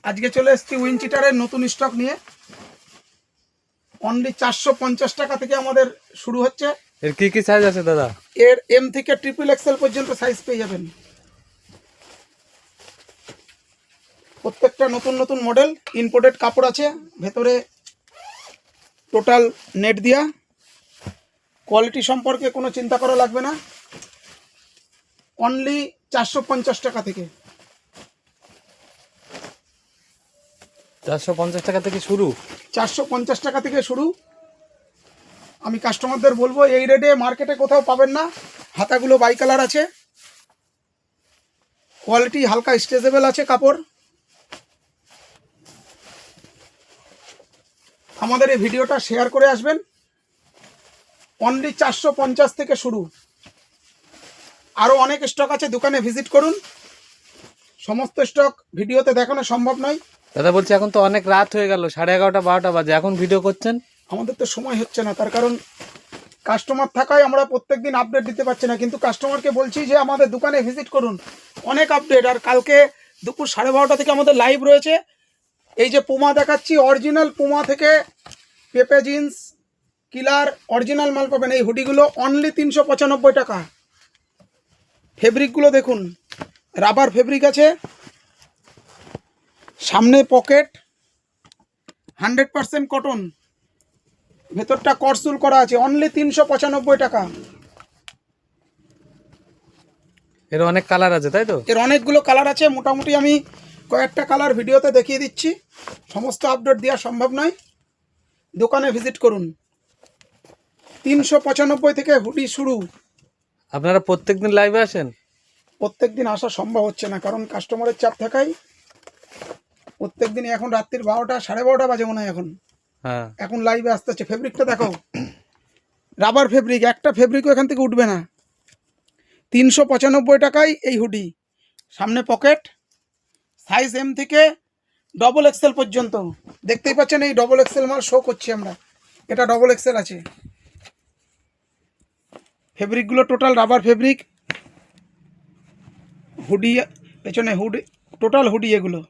আজকে চলে এসেছি উইনচিটারের নতুন স্টক নিয়ে। অনলি 450 টাকা থেকে আমাদের শুরু হচ্ছে। এর কি কি সাইজ আছে দাদা? এর এম থেকে ট্রিপল এক্সেল পর্যন্ত সাইজ পেয়ে যাবেন। প্রত্যেকটা নতুন নতুন মডেল, ইম্পোর্টেড কাপড় আছে, ভেতরে টোটাল নেট দিয়া। কোয়ালিটি সম্পর্কে কোনো চিন্তা করা লাগবে না। অনলি 450 টাকা থেকে। 450 টাকা থেকে শুরু। 450 টাকা থেকে শুরু। আমি কাস্টমারদের বলবো এই রেটে মার্কেটে কোথাও পাবেন না। হাতাগুলো বাই কালার আছে, কোয়ালিটি হালকা স্ট্রেচেবল আছে কাপড়। আমাদের এই ভিডিওটা শেয়ার করে আসবেন। অনলি 450 থেকে শুরু। আরও অনেক স্টক আছে, দোকানে ভিজিট করুন। সমস্ত স্টক ভিডিওতে দেখানো সম্ভব নয়। দাদা বলছি এখন তো অনেক রাত হয়ে গেল, 11:30 12টা বাজে, এখন ভিডিও করছেন? আমাদের তো সময় হচ্ছে না, তার কারণ কাস্টমার থাকায় আমরা প্রত্যেকদিন আপডেট দিতে পারছি না। কিন্তু কাস্টমারকে বলছি যে আমাদের দোকানে ভিজিট করুন, অনেক আপডেট। আর কালকে দুপুর 12:30 থেকে আমাদের লাইভ রয়েছে। এই যে পুমা দেখাচ্ছি, অরিজিনাল পুমা থেকে পেপে জিন্স, কিলার অরিজিনাল মাল পাবেন। এই হুডিগুলো অনলি 395 টাকা। ফেব্রিকগুলো দেখুন, রাবার ফেব্রিক আছে, সামনে পকেট, 100% কটন, ভেতরটা করসুল করা আছে। অনলি 395 টাকা। এর অনেক কালার আছে তাই তো? এর অনেকগুলো কালার আছে, মোটামুটি আমি কয়েকটা কালার ভিডিওতে দেখিয়ে দিচ্ছি। সমস্ত আপডেট দেওয়া সম্ভব নয়, দোকানে ভিজিট করুন। 395 থেকে হুডি শুরু। আপনারা প্রত্যেকদিন লাইভে আসেন? প্রত্যেক দিন আসা সম্ভব হচ্ছে না, কারণ কাস্টমারের চাপ থাকায় প্রত্যেক দিন। এখন রাত্রির 12টা 12:30 বাজে মনে হয় হ্যাঁ, এখন লাইভে আসতে হচ্ছে। ফেব্রিকটা দেখো, রাবার ফেব্রিক, একটা ফেব্রিকও এখান থেকে উঠবে না। 395 টাকায় এই হুডি। সামনে পকেট, সাইজ এম থেকে ডবল এক্সেল পর্যন্ত। দেখতেই পাচ্ছেন এই ডবল এক্সেল মাল শো করছি আমরা, এটা ডবল এক্সেল আছে। ফেব্রিকগুলো টোটাল রাবার ফেব্রিক। হুডি পেছনে, হুডি টোটাল হুডি এগুলো।